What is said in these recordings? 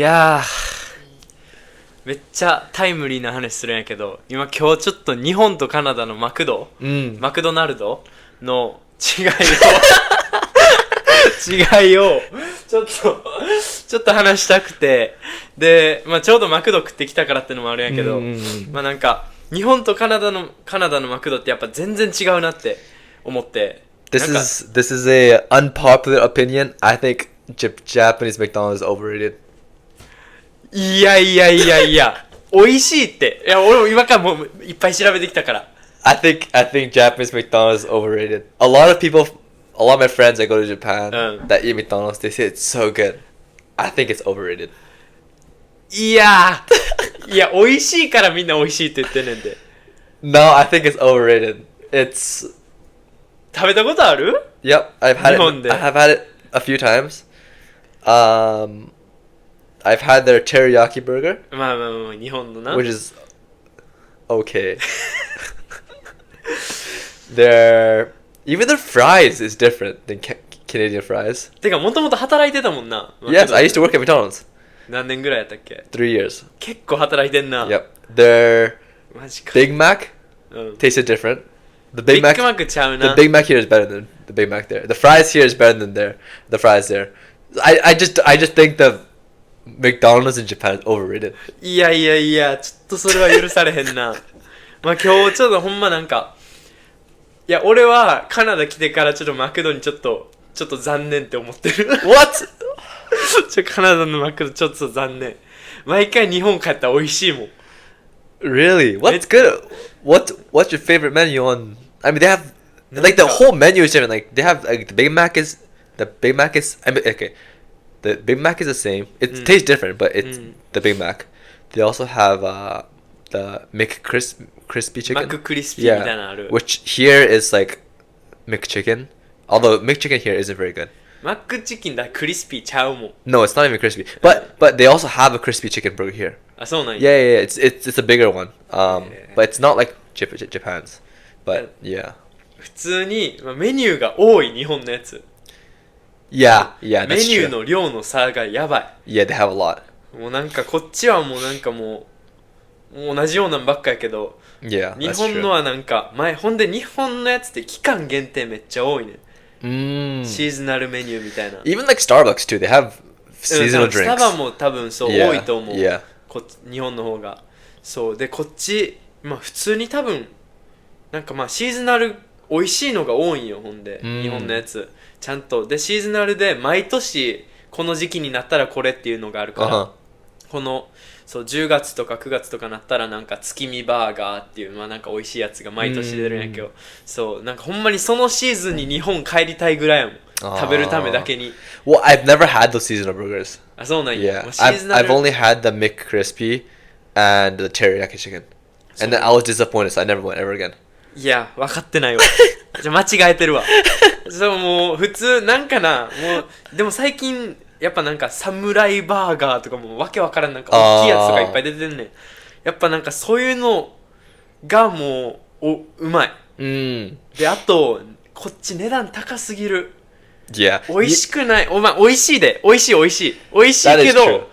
やめっちゃタイムリーな話するんやけど、今日ちょっと日本とカナダのマクドナルドの違いをちょっと話したくて、で、まあ、ちょうどマクド食ってきたからってのもあるんやけど、まあなんか日本とカナダのマクドってやっぱ全然違うなって思って。This is a unpopular opinion. I think Japanese McDonald's is overrated. いや美味しいって。いや俺も今からもういっぱい調べてきたから。I think Japanese McDonald's is overrated. A lot of my friends that go to Japan that eat McDonald's, they say it's so good. I think it's overrated. いや美味しいからみんな美味しいって言ってんねんで。No, I think it's overrated. It's 食べたことある？ Yep, I've had 日本で。it. I have had it a few times. I've had their teriyaki burger. まあ日本のな。Which is okay. Even their fries is different than Canadian fries. てかもともと働いてたもんな。Yes, I used to work at McDonald's. 何年ぐらいやったっけ？ 3 years. 結構働いてんな。Yep. Their マジか。 Big Mac tasted different. The Big Mac ちゃうな。 The Big Mac here is better than the Big Mac there. The fries here is better than the fries there. I just think the McDonald's in Japan is overrated. いやちょっとそれは許されへんな。まあ今日ちょっとほんまなんか、いや俺はカナダ来てからちょっとマクドにちょっと残念って思ってる。What? カナダのマクドちょっと残念。毎回日本帰ったら美味しいもん。Really? What's good? What's your favorite menu on? I mean, they have like the whole menu is different. Like they have like the Big Mac is. I mean, okay, the Big Mac is the same. It tastes different, but it's the Big Mac. They also have the McCrispy chicken. McCrispy Yeah, みたいなのある。 which here is like McChicken. Although McChicken here isn't very good. マックチキンだクリスピーちゃうもん。 No, it's not even crispy. But they also have a crispy chicken burger here. あ、そうなんや。Yeah. It's a bigger one. But it's not like Japan's. But yeah. 普通にメニューが多い日本のやつ。Yeah, メ that's ニュー true. の量の差がやばい。 Yeah, they have a lot. もうなんかこっちはもうなんかもう同じようなんばっかやけど、 Yeah, 日 that's 本 true. のはなんかほんで日本のやつって期間限定めっちゃ多いね。シーズナルメニューみたいな。 Even like Starbucks too, they have seasonal スタ drinks. バも多分そう、 Yeah, 多いと思う。 yeah. 日本の方が。そうでこっち普通に多分なんかシーズナル美味しいのが多いんよ。ほんで日本のやつちゃんとでシーズナルで毎年この時期になったらこれっていうのがあるから、このそう10月とか9月とかなったらなんか月見バーガーっていうなんか美味しいやつが毎年出るんやけど、そうなんかほんまにそのシーズンに日本帰りたいぐらいやもん。食べるためだけに。 Well, I've never had those seasonal burgers. あ、そうなんや。 Yeah, シーズナル I've only had the McCrispy and the teriyaki chicken. And then I was disappointed, so I never went ever again. いや、分かってないわ。じゃあ間違えてるわ。そう、もう普通なんかな、もうでも最近やっぱなんかサムライバーガーとかもわけわからんなんか大きいやつとかいっぱい出てんねん。やっぱなんかそういうのがもううまい。であとこっち値段高すぎる。Yeah. 美味しくない。美味しいで、美味しいけど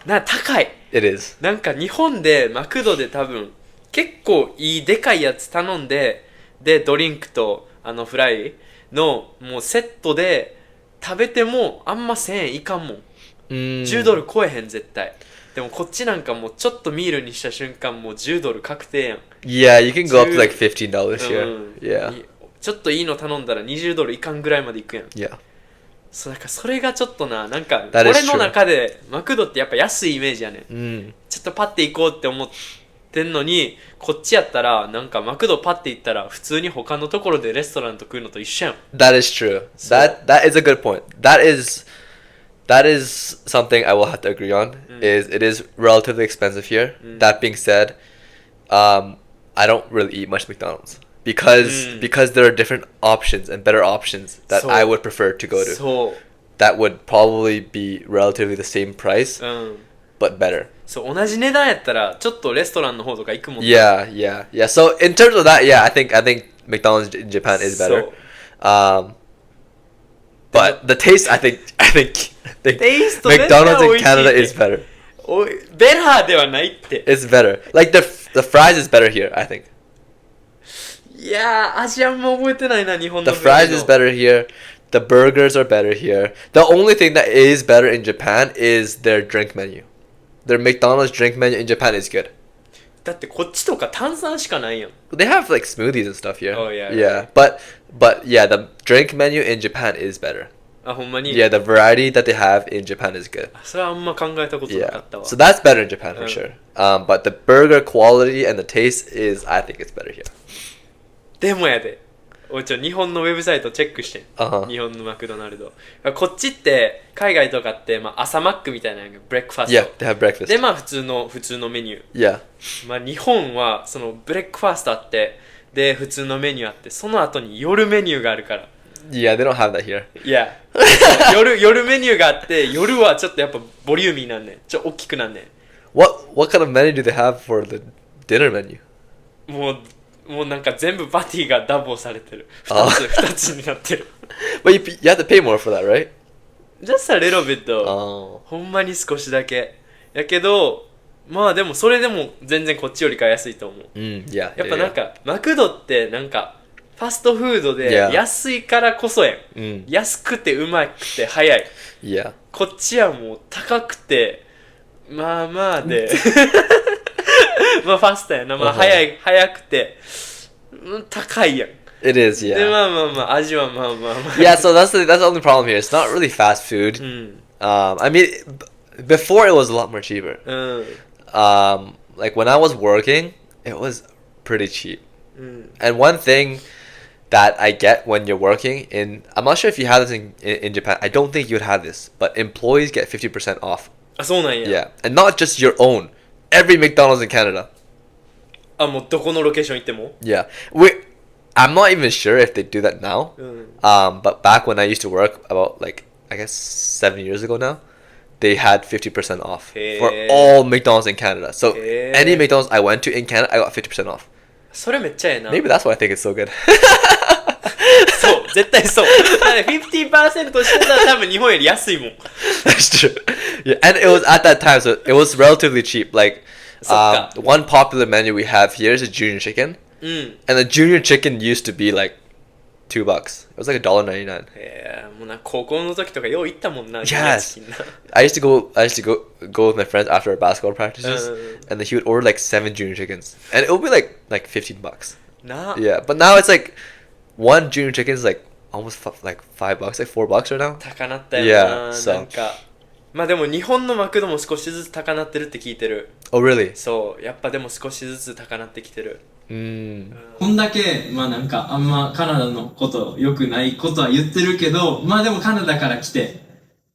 高い。It is. なんか日本でマクドで多分結構いいでかいやつ頼んで、でドリンクとフライのもうセットで食べてもあんま1000円いかんもん。10ドル超えへん絶対。でもこっちなんかもうちょっとミールにした瞬間もう10ドル確定やん。 Yeah, you can go up to like $15 here. Yeah. ちょっといいの頼んだら20ドルいかんぐらいまでいくやん。Yeah. そうだからそれがちょっとなんか That is 俺の中でマクドってやっぱ安いイメージやねん。 ちょっとパッて行こうって思ってんのに、こっちやったらなんかマクドパッて行ったら普通に他のところでレストランと食うのと一緒やん。 That is true. That is a good point. That is something I will have to agree on. Is it is relatively expensive here. That being said, I don't really eat much McDonald's because there are different options and better options that I would prefer to go to. そう。 That would probably be relatively the same price, but better. そう同じ値段やったらちょっとレストランの方とか行くもん。 Yeah. So in terms of that, yeah, I think McDonald's in Japan is better. But the taste, I think Taste McDonald's in Canada is better. おい、ベラーではないって。It's better. Like the fries is better here, I think. いやー、味あんま覚えてないな、日本の The fries is better here. The burgers are better here. The only thing that is better in Japan is their drink menu. Their McDonald's drink menu in Japan is good. だってこっちとか炭酸しかないやん。They have like smoothies and stuff here. Oh, yeah, Yeah. But yeah, the drink menu in Japan is better. あ、ほんまに Yeah, the variety that they have in Japan is good. それはあんま考えたことなか Yeah. ったわ。 So that's better in Japan for sure. But the burger quality and the taste is, I think it's better here. でもやで。おい日本のウェブサイトチェックしてん。Uh-huh. 日本のマクドナルド。こっちって海外とかって、まあ、朝マックみたいなのがブレックファスト。 Yeah, they have breakfast. でまあ普通のメニュー。Yeah. まあ日本はそのブレックファストあってで普通のメニューあってその後に夜メニューがあるから。Yeah, they don't have that here. いや夜メニューがあって夜はちょっとやっぱボリューミーなんねん。大きくなんね What kind of menu do they have for the dinner menu? ん。もうなんか全部パティがダボされてる。あ2つになってる。But you have to pay more for that, right? Just a little bit though. Oh. ほんまに少しだけ。やけどまあでもそれでも全然こっちよりか安いと思う。Yeah. やっぱなんかマクドってなんかファストフードで Yeah. 安いからこそやん。安くてうまくて早い。Yeah. こっちはもう高くてまあまあでまあファストやな。まあ早くて高いやん。 It is, で yeah. まあまあまあ味はまあまあまあ。Yeah, so that's the only problem here. It's not really fast food. I mean, before it was a lot more cheaper. うん。 Like when I was working, it was pretty cheap. And one thing that I get when you're working I'm not sure if you have this in Japan. I don't think you'd have this, but employees get 50% off. あ、そうなんや。 Yeah, and not just your own. Every McDonald's in Canada. あ、もうどこのロケーション行っても Yeah, I'm not even sure if they do that now. But back when I used to work, about like I guess 7 years ago now, they had 50% off for all McDonald's in Canada. So any McDonald's I went to in Canada, I got 50% off. それめっちゃええな。 Maybe that's why I think it's so good. そう絶対そう。だって 50% してたら多分日本より安いもん。 That's true. Yeah, and it was at that time, so it was relatively cheap. Like, one popular menu we have here is a junior chicken, and the junior chicken used to be like $2. It was like $1.99. もうな高校の時とかよう行ったもんな。 Yes. I used to go with my friends after our basketball practices, and then he would order like 7 junior chickens, and it would be like $15. な Yeah, but now it's like one junior chicken is like almost like $5, like $4 right now. 高なったよな。 Yeah, so. なんかまあでも日本のマクドも少しずつ高なってるって聞いてる。 Oh really? そうやっぱでも少しずつ高なってきてる。こんだけまあなんかあんまカナダのこと良くないことは言ってるけど、まあでもカナダから来て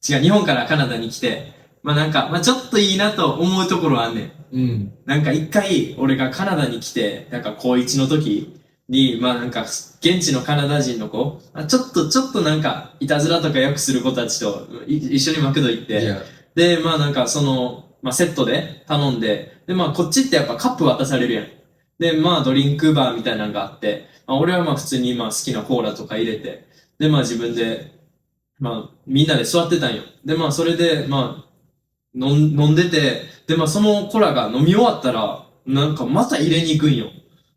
日本からカナダに来てまあなんかまあちょっといいなと思うところはあんねん。なんか一回俺がカナダに来てなんか高1の時にまあなんか現地のカナダ人の子ちょっとなんかいたずらとかよくする子たちと一緒にマクド行って、でまあなんかそのまあセットで頼んでまあこっちってやっぱカップ渡されるやん。でまあドリンクバーみたいなのがあって、まあ、俺はまあ普通にまあ好きなコーラとか入れてでまあ自分でまあみんなで座ってたんよ。でまあそれでまあ飲んでてでまあそのコーラが飲み終わったらなんかまた入れに行くんよ。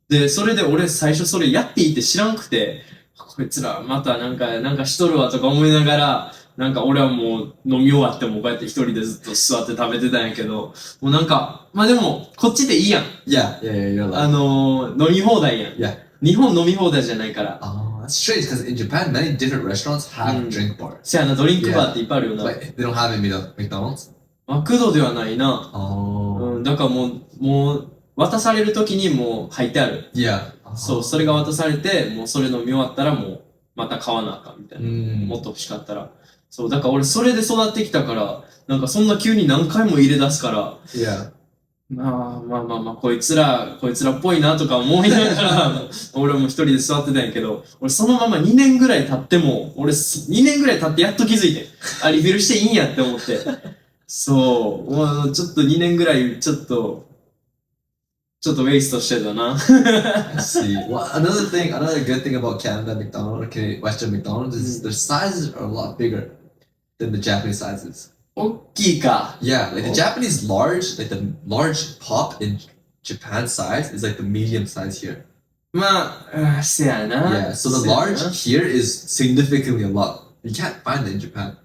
でそれで俺最初それやっていいって知らんくてこいつらまたなんかしとるわとか思いながらなんか俺はもう飲み終わってもこうやって一人でずっと座って食べてたんやけどもうなんかまあでもこっちでいいやん。Yeah, you're like... 飲み放題やん。Yeah. 日本飲み放題じゃないから。Oh, that's strange because in Japan, many different restaurants have drink bars. せやな、ドリンクバーっていっぱいあるよな。But they don't have it in McDonald's? マクドではないな。Oh. だからもう、渡されるときにもう入ってある。Yeah. そう、それが渡されて、もうそれ飲み終わったらもう、また買わなあかんみたいな。もっと欲しかったら。そう、だから俺それで育ってきたから、なんかそんな急に何回も入れ出すから、Yeah. まあ、こいつらっぽいなとか思いながら、俺も一人で座ってたんやけど、俺そのまま2年ぐらい経っても、俺2年ぐらい経ってやっと気づいて、あ、リフィルしていいんやって思って。そう、もうちょっと2年ぐらいちょっとウェイストしてたな。I see. Well, another good thing about Canada McDonald's, Western McDonald's is their sizes are a lot bigger than the Japanese sizes. 大きいか。 Yeah, like the Oh. Japanese large, like the large pop in Japan size is like the medium size here. まあ、せやな。 Yeah, so the せやな large here is significantly a lot. You can't find it in Japan.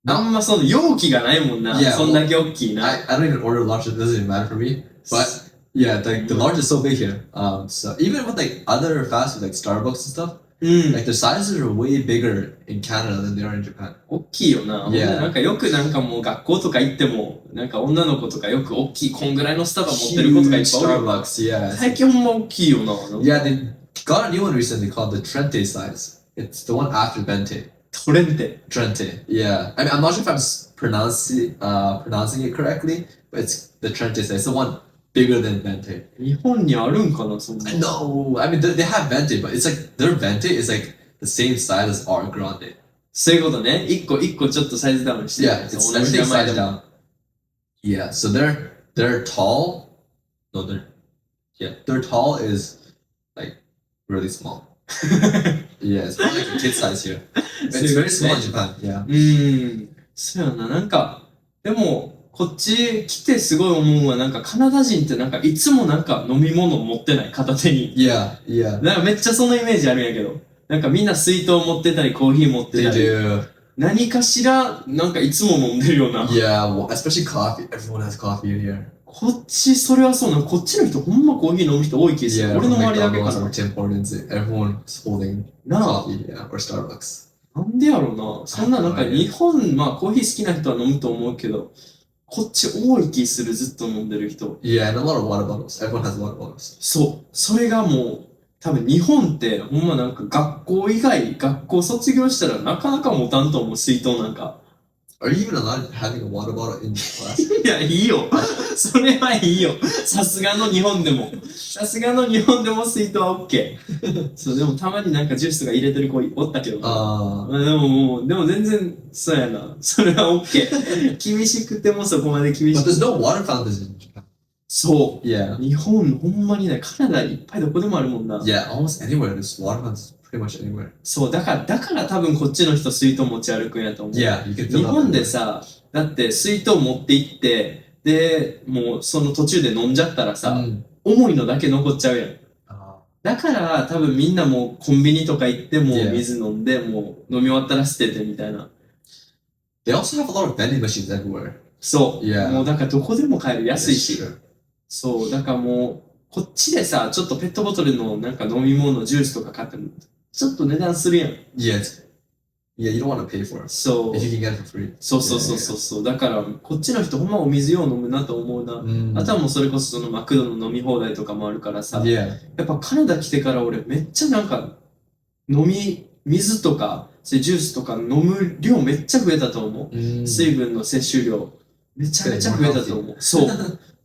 あんまその容器がないもんな。 Yeah, そんだけ大きいな。 I don't even order large, it doesn't even matter for me. But yeah, the large is so big here. So even with like other fast food like Starbucks and stuff, うん。 like the sizes are way bigger in Canada than they are in Japan. 大きいよな。 Yeah. なんかよくなんかもう学校とか行っても、なんか女の子とかよく大きいこんぐらいのスタバ持ってる子とかいっ Huge ぱいおるよな。 Starbucks, yeah. 最近ほんま大きいよな。なんか Yeah, they got a new one recently called the Trente size. It's the one after Bente. トレンテ。 Trente, yeah. I mean, I'm not sure if I'm pronouncing it correctly, but it's the Trente size. It's the one bigger than Vente. 日本にあるんかな、そんな。 No, I mean they have Vente, but it's like their Vente is like the same size as our Grande. そういうことね。一個ちょっとサイズダウンしてる。 Yeah, it's 同じ everything 名前 sized でも。 down. Yeah, so they're tall. No, their tall is like really small. Yeah, it's not like a kid size here. It's very small in Japan. Yeah. そうやな。なんか、でも、こっち来てすごい思うのは、なんかカナダ人ってなんかいつもなんか飲み物持ってない片手に。 Yeah, yeah. なんかめっちゃそのイメージあるんやけど。なんかみんな水筒持ってたり、コーヒー持って They たり。 do. 何かしら、なんかいつも飲んでるよな。 Yeah, well, especially coffee. Everyone has coffee in here. こっち、それはそうな。こっちの人ほんまコーヒー飲む人多い気がする。 Yeah, 俺の from 周りだけか McDonald's な or。Tim Hortons, everyone's holding なあ。 coffee, yeah, or Starbucks. なんでやろうな。そんななんか日本、まあコーヒー好きな人は飲むと思うけど、こっち多い気する、ずっと飲んでる人。 Yeah, and a lot of water bottles. Everyone has water bottles. そう。それがもう、多分日本ってほんまなんか学校以外、学校卒業したらなかなか持たんと思う、水筒なんか。Are you even allowed having a water bottle in class? いや、いいよ。それはいいよ。さすがの日本でも。さすがの日本でも水筒は OK。そう、でもたまになんかジュースとか入れてる子おったけどな。 Uh, まあでももう、でも全然、そうやな。それは OK。厳しくてもそこまで厳し but く there's no water fountains in Japan. そう。 Yeah. 日本、ほんまにね、カナダいっぱいどこでもあるもんな。 Yeah, almost anywhere. There's water fountains pretty much anywhere. そう、だから多分こっちの人水筒持ち歩くんやと思う。 Yeah, you can 日 fill up. 本でさ、だって水筒持って行って、で、もうその途中で飲んじゃったらさ、 Mm. 重いのだけ残っちゃうやん。 Uh, だから多分みんなもうコンビニとか行っても Yeah. 水飲んで、もう飲み終わったら捨ててみたいな。 they also have a lot of vending machines everywhere. そう。 Yeah. もうだからどこでも買える。安い That's し。 true. そう。だからもう、こっちでさ、ちょっとペットボトルのなんか飲み物、ジュースとか買っても、ちょっと値段するやん。 Yeah, yeah, you don't want to pay for it そう if。you can get it for free. そうそうそうそうそう。だから、こっちの人ほんまお水よう飲むなと思うな。 Mm. あとはもうそれこそそのマクドの飲み放題とかもあるからさ。 Yeah. やっぱカナダ来てから俺めっちゃなんか、水とか、ジュースとか飲む量めっちゃ増えたと思う。 Mm. 水分の摂取量。めちゃめちゃ増えたと思う。そう。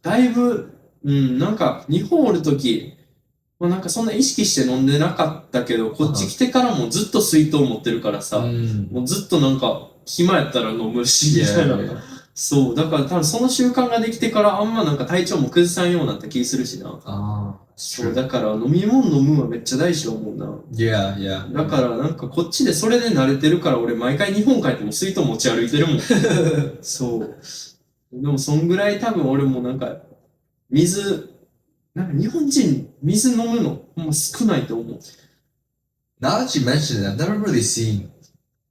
だいぶ、なんか日本おるとき、まあ、なんかそんな意識して飲んでなかったけど、こっち来てからもずっと水筒持ってるからさ、 Mm. もうずっとなんか暇やったら飲むし、みたい Yeah, な。 yeah. そう。だから多分その習慣ができてからあんまなんか体調も崩さんようになった気するしな。 Ah, そ true. う。だから飲み物飲むのはめっちゃ大事と思うな。 Yeah, yeah. だからなんかこっちでそれで慣れてるから俺毎回日本帰っても水筒持ち歩いてるもん。そう。でもそんぐらい多分俺もなんかなんか日本人水飲むのほんま少ないと思う。 Now that you mention it, I've never really seen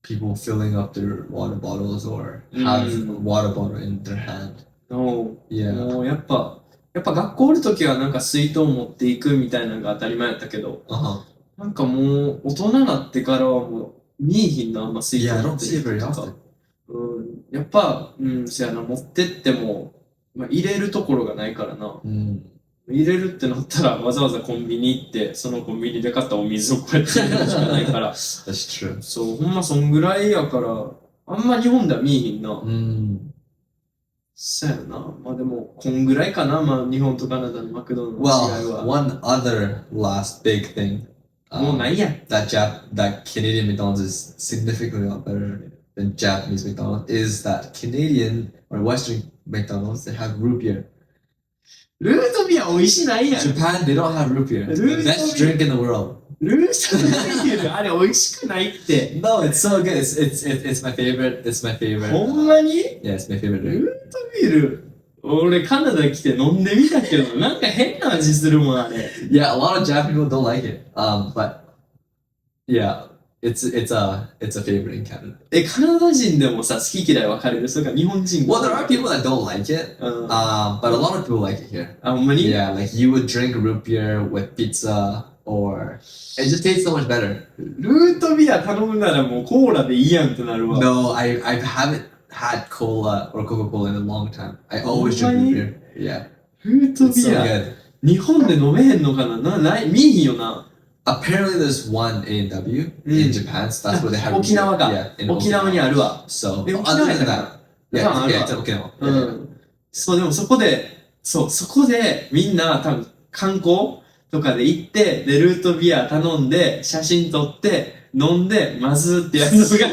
people filling up their water bottles or have Mm. a water bottle in their hand. も Yeah. うやっぱ学校おるときはなんか水筒持っていくみたいなのが当たり前やったけど、 Uh-huh. なんかもう大人になってからはもう見えひんな、あんま水筒 Yeah, I 持 don't って see it る very 人とか often. やっぱ、そやな、持ってっても、まあ、入れるところがないからな。 Mm. 入れるってなったらわざわざコンビニ行ってそのコンビニで買ったお水をこうやって入れるしかないから That's true. そうほんまそんぐらいやからあんま日本では見えひんな、 Mm. そうやなまあでもこんぐらいかなまあ日本とカナダのマクドの違い Well, は one other last big thing もうないやん that Canadian McDonald's is significantly a lot better than Japanese McDonald's is that Canadian or Western McDonald's they have root beer. ルートビア美味しないやん Japan they don't have root beer. It's the Root best beer. drink in the world. ルートビール、あれ美味しくないって。 No, it's so good. It's my favorite. It's my favorite. ほんまに Yeah, it's my favorite ルー drink. トビール、俺カナダ来て飲んでみたけど、なんか変な味するもん、あれ。 Yeah, a lot of Japanese people don't like it. But yeah, it's a favorite in Canada. カナダ人でもさ、好き嫌い分かれる。それから日本人 Well, there are people that don't like it. うん。But a lot of people like it here. あ、ほんまに Yeah, like you would drink root beer with pizza, or it just tastes so much better. ルートビア頼むならもうコーラでいいやんってなるわ。 No, I haven't had cola or Coca-Cola in a long time. I always drink root beer. Yeah, ルート it's ビ so ア。 good. 日本で飲めへんのかな、ない、見えひんよな。 Apparently, there's one A&W in Japan, so that's where they have. 沖縄か。 Yeah, in 沖縄にあるわ。 So え、沖 other 縄や than ったか that, な。 yeah, 多分ある yeah, わ it's Okinawa. う Yeah. ん。そう、でもそこで、そう、そこでみんな多分観光とかで行って、で、ルートビア頼んで、写真撮って、飲んで、まずってやつが、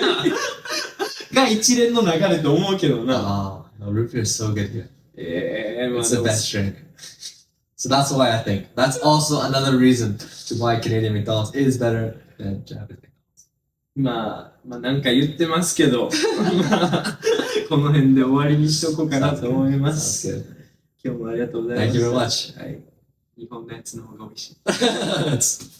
が一連の流れと思うけどな。 No, root beer is so good here. まあ It's で the も best drink. So that's why I think that's also another reason to why Canadian McDonald's is better than Japanese McDonald's. まあなんか言ってますけど、まあこの辺で終わりにしとこうかなと思いま Sounds す。 good. 今日もありがとうございま Thank す。 you very much. はい。日本のやつの方が美味しい。It's